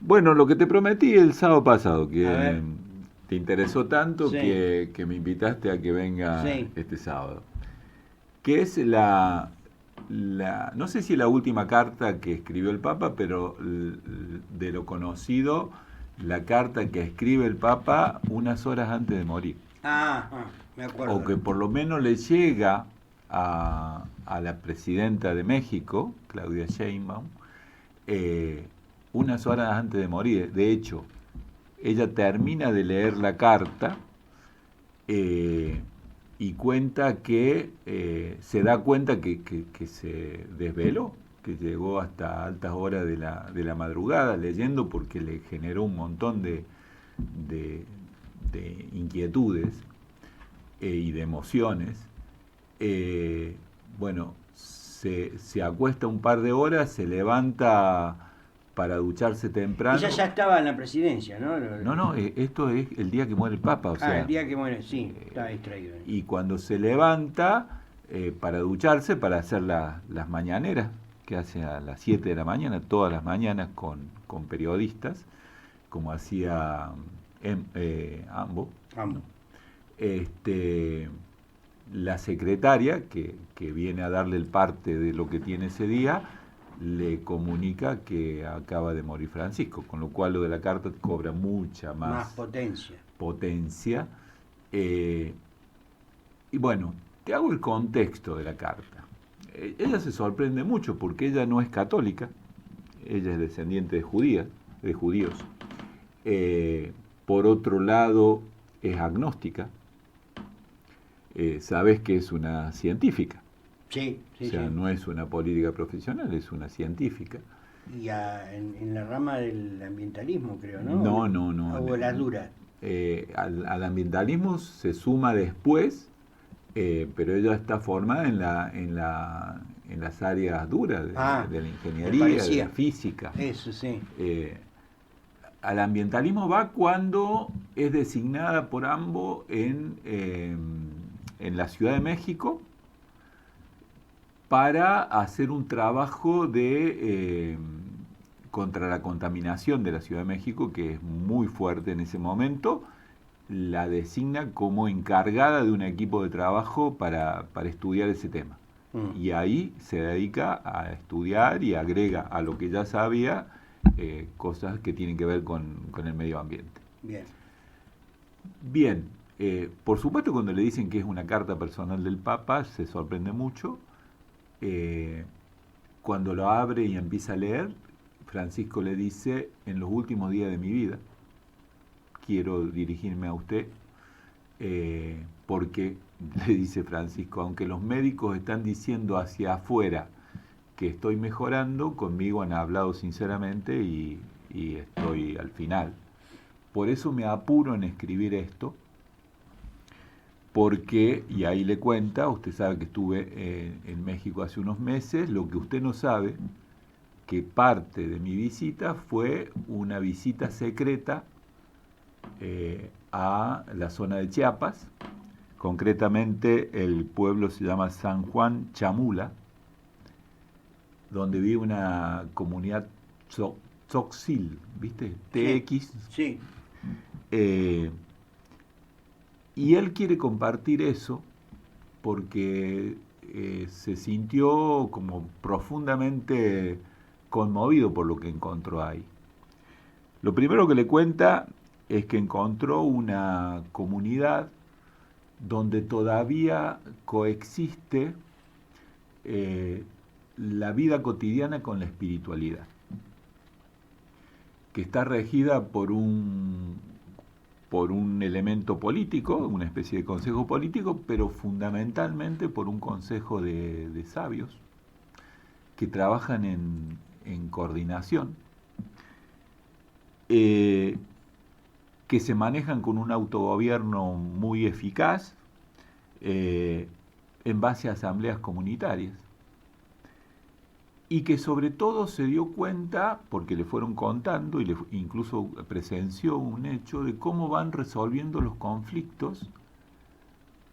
Bueno, lo que te prometí el sábado pasado, A que ver, te interesó tanto sí, que me invitaste a que venga sí. este sábado, que es no sé si la última carta que escribió el Papa, pero de lo conocido, la carta que escribe el Papa unas horas antes de morir, Me o acuerdo. que por lo menos le llega a la presidenta de México, Claudia Sheinbaum, eh, unas horas antes de morir. De hecho, ella termina de leer la carta eh, y cuenta que se da cuenta que se desveló, que llegó hasta altas horas de la madrugada leyendo porque le generó un montón de, de inquietudes y de emociones. Eh, bueno, se acuesta un par de horas, se levanta para ducharse Ella temprano. ya estaba en la presidencia, ¿no? No, no, esto es el día que muere el Papa, o El sea, día que muere, sí, estaba distraído. y cuando se levanta para ducharse, para hacer las mañaneras, que hace a las 7 de la mañana, todas las mañanas con periodistas, como hacía Ambo, ¿no? Vamos. Este, la secretaria, que viene a darle el parte de lo que tiene ese día, le comunica que acaba de morir Francisco, con lo cual lo de la carta cobra mucha Más más potencia. potencia. Eh, y bueno, te hago el contexto de la carta. Ella se sorprende mucho porque ella no es católica, ella es descendiente de judíos. Por otro lado, es agnóstica. Sabes que es una científica, Sí, o sí, sea, sí. no es una política profesional, es una científica. Y en la rama del ambientalismo, creo, ¿no? No, no, no. O las duras. Al ambientalismo se suma después, pero ella está formada en las áreas duras Ah, de la me ingeniería, de la parecía. física. Eso, sí. Eh, Al ambientalismo va cuando es designada por AMBO en la Ciudad de México para hacer un trabajo contra la contaminación de la Ciudad de México, que es muy fuerte en ese momento. La designa como encargada de un equipo de trabajo para estudiar ese tema. Mm, Y ahí se dedica a estudiar y agrega a lo que ya sabía cosas que tienen que ver con el medio ambiente. bien. Bien, por supuesto cuando le dicen que es una carta personal del Papa, se sorprende mucho. Eh, Cuando lo abre y empieza a leer, Francisco le dice, en los últimos días de mi vida, quiero dirigirme a usted, porque, le dice Francisco, aunque los médicos están diciendo hacia afuera que estoy mejorando, conmigo han hablado sinceramente y estoy al final. Por eso me apuro en escribir esto, porque, y ahí le cuenta, usted sabe que estuve en México hace unos meses, lo que usted no sabe, que parte de mi visita fue una visita secreta a la zona de Chiapas, concretamente el pueblo se llama San Juan Chamula, donde vive una comunidad Tzotzil, ¿viste? Sí, TX. sí. Eh, y él quiere compartir eso porque se sintió como profundamente conmovido por lo que encontró ahí. Lo primero que le cuenta es que encontró una comunidad donde todavía coexiste eh, la vida cotidiana con la espiritualidad, que está regida por un elemento político, una especie de consejo político, pero fundamentalmente por un consejo de sabios que trabajan en coordinación, eh, que se manejan con un autogobierno muy eficaz eh, en base a asambleas comunitarias y que sobre todo se dio cuenta, porque le fueron contando y incluso presenció un hecho de cómo van resolviendo los conflictos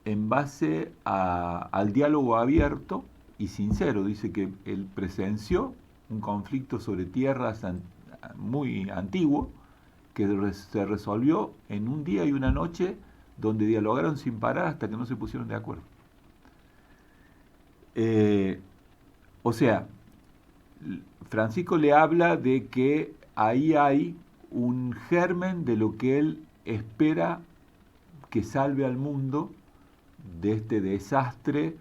en base al diálogo abierto y sincero. Dice que él presenció un conflicto sobre tierras muy antiguo, que se resolvió en un día y una noche, donde dialogaron sin parar hasta que no se pusieron de acuerdo. O sea, Francisco le habla de que ahí hay un germen de lo que él espera que salve al mundo de este desastre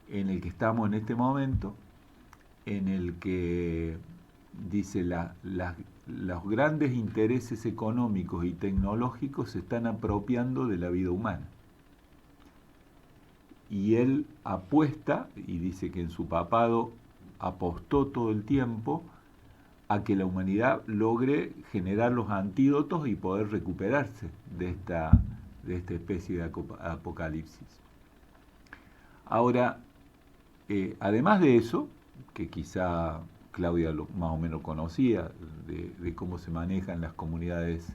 en el que estamos en este momento, en el que, dice, los grandes intereses económicos y tecnológicos se están apropiando de la vida humana. Y él apuesta, y dice que en su papado apostó todo el tiempo, a que la humanidad logre generar los antídotos y poder recuperarse de esta especie de apocalipsis. Ahora, además de eso, que quizá Claudia más o menos conocía, de cómo se manejan las comunidades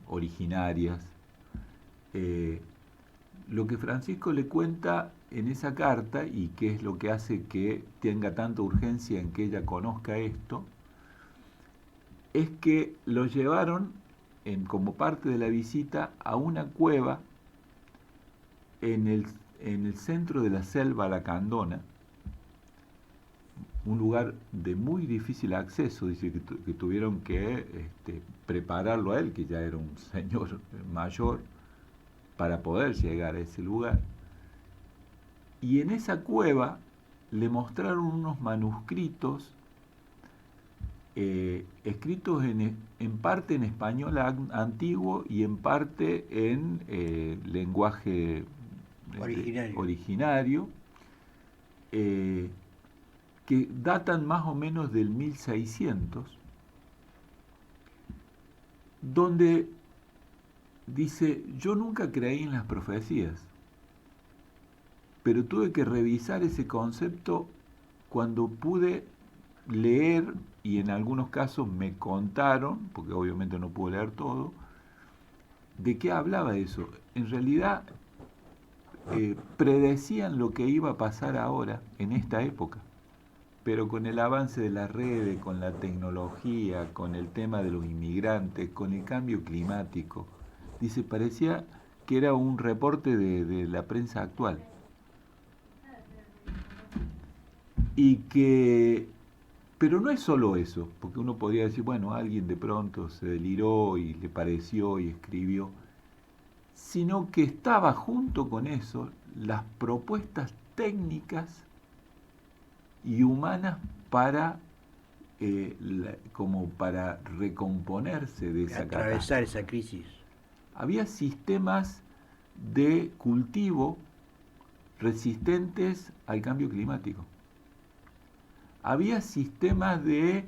originarias, lo que Francisco le cuenta en esa carta, y que es lo que hace que tenga tanta urgencia en que ella conozca esto, es que lo llevaron como parte de la visita a una cueva en el centro de la selva lacandona, un lugar de muy difícil acceso. Dice que tuvieron que prepararlo a él, que ya era un señor mayor, para poder llegar a ese lugar. Y en esa cueva le mostraron unos manuscritos escritos en parte en español antiguo y en parte en lenguaje originario, que datan más o menos del 1600, donde dice: yo nunca creí en las profecías, pero tuve que revisar ese concepto cuando pude leer, y en algunos casos me contaron, porque obviamente no pude leer todo, de qué hablaba eso. En realidad predecían lo que iba a pasar ahora, en esta época, pero con el avance de las redes, con la tecnología, con el tema de los inmigrantes, con el cambio climático. Dice, parecía que era un reporte de la prensa actual. Y que, pero no es solo eso, porque uno podría decir, bueno, alguien de pronto se deliró y le pareció y escribió, sino que estaba junto con eso las propuestas técnicas y humanas para como para recomponerse de esa catástrofe. Atravesar esa crisis. Había sistemas de cultivo resistentes al cambio climático. Había sistemas de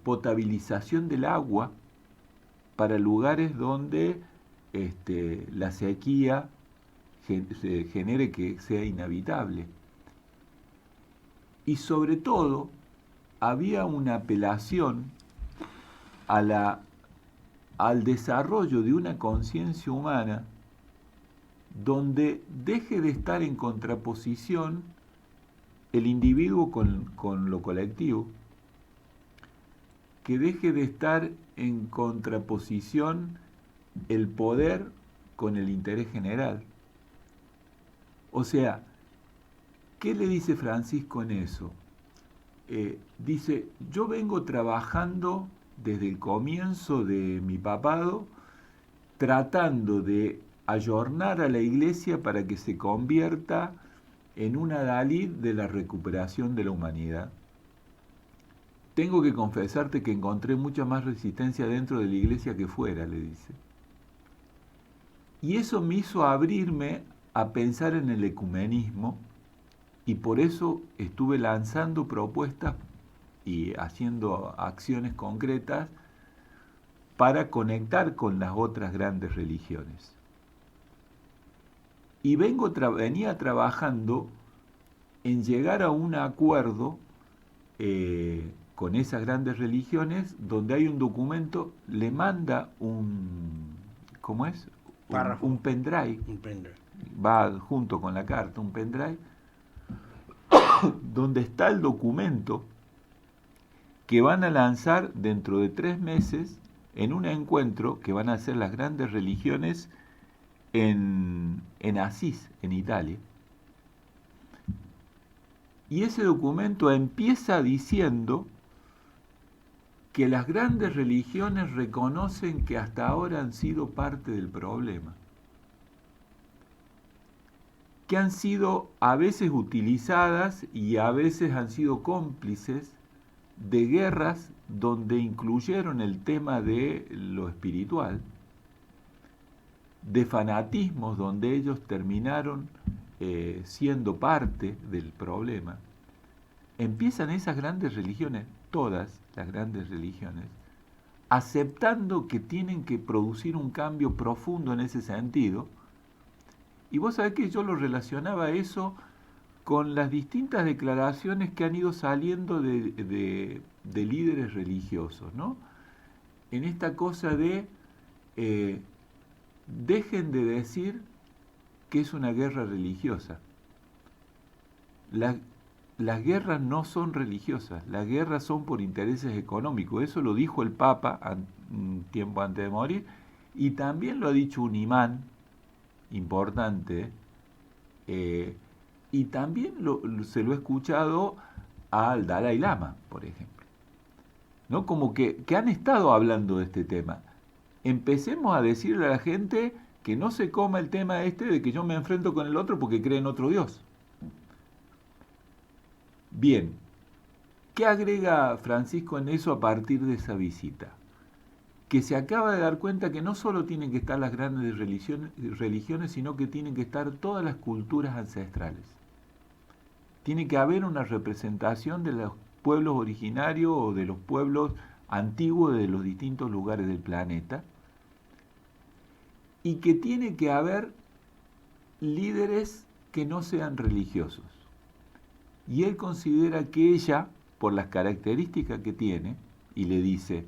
potabilización del agua para lugares donde la sequía se genere que sea inhabitable. Y sobre todo, había una apelación al desarrollo de una conciencia humana donde deje de estar en contraposición el individuo con lo colectivo, que deje de estar en contraposición el poder con el interés general. O sea, ¿qué le dice Francisco en eso? Dice, yo vengo trabajando desde el comienzo de mi papado, tratando de ayornar a la Iglesia para que se convierta en una adalid de la recuperación de la humanidad. Tengo que confesarte que encontré mucha más resistencia dentro de la Iglesia que fuera, le dice. Y eso me hizo abrirme a pensar en el ecumenismo, y por eso estuve lanzando propuestas y haciendo acciones concretas para conectar con las otras grandes religiones. Y venía trabajando en llegar a un acuerdo con esas grandes religiones, donde hay un documento, le manda ¿cómo es? Un pendrive. Un pendrive. Va junto con la carta, un pendrive, donde está el documento que van a lanzar dentro de 3 meses en un encuentro que van a hacer las grandes religiones en Asís, en Italia. Y ese documento empieza diciendo que las grandes religiones reconocen que hasta ahora han sido parte del problema, que han sido a veces utilizadas y a veces han sido cómplices de guerras donde incluyeron el tema de lo espiritual, de fanatismos donde ellos terminaron siendo parte del problema. Empiezan esas grandes religiones, todas las grandes religiones, aceptando que tienen que producir un cambio profundo en ese sentido. Y vos sabés que yo lo relacionaba eso con las distintas declaraciones que han ido saliendo de líderes religiosos, ¿no? En esta cosa de dejen de decir que es una guerra religiosa. Las guerras no son religiosas, las guerras son por intereses económicos. Eso lo dijo el Papa un tiempo antes de morir, y también lo ha dicho un imán importante, y también se lo he escuchado al Dalai Lama, por ejemplo, ¿no? Como que han estado hablando de este tema. Empecemos a decirle a la gente que no se coma el tema este de que yo me enfrento con el otro porque cree en otro Dios. Bien, ¿qué agrega Francisco en eso a partir de esa visita? Que se acaba de dar cuenta que no solo tienen que estar las grandes religiones, sino que tienen que estar todas las culturas ancestrales. Tiene que haber una representación de los pueblos originarios o de los pueblos antiguos de los distintos lugares del planeta, y que tiene que haber líderes que no sean religiosos. Y él considera que ella, por las características que tiene, y le dice,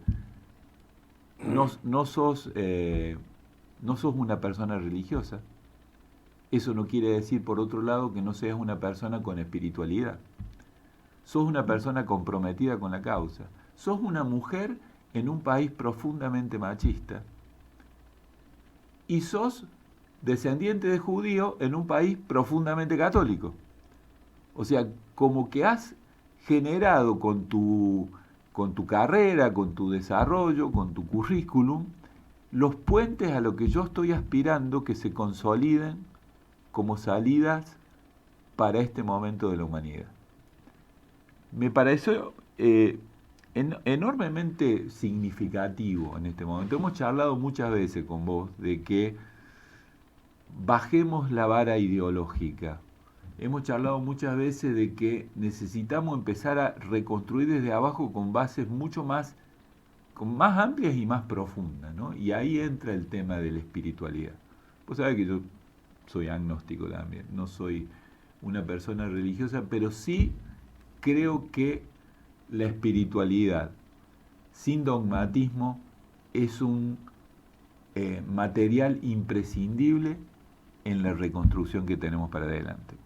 no sos una persona religiosa. Eso no quiere decir, por otro lado, que no seas una persona con espiritualidad. Sos una persona comprometida con la causa. Sos una mujer en un país profundamente machista. Y sos descendiente de judío en un país profundamente católico. O sea, como que has generado con tu carrera, con tu desarrollo, con tu currículum, los puentes a lo que yo estoy aspirando que se consoliden como salidas para este momento de la humanidad. Me pareció enormemente significativo en este momento. Hemos charlado muchas veces con vos de que bajemos la vara ideológica. Hemos charlado muchas veces de que necesitamos empezar a reconstruir desde abajo con bases mucho más amplias y más profundas, ¿no? Y ahí entra el tema de la espiritualidad. Vos sabés que yo soy agnóstico también, no soy una persona religiosa, pero sí creo que la espiritualidad sin dogmatismo es un material imprescindible en la reconstrucción que tenemos para adelante.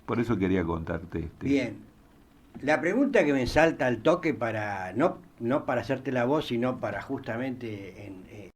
Por eso quería contarte Bien, la pregunta que me salta al toque para no para hacerte la voz, sino para justamente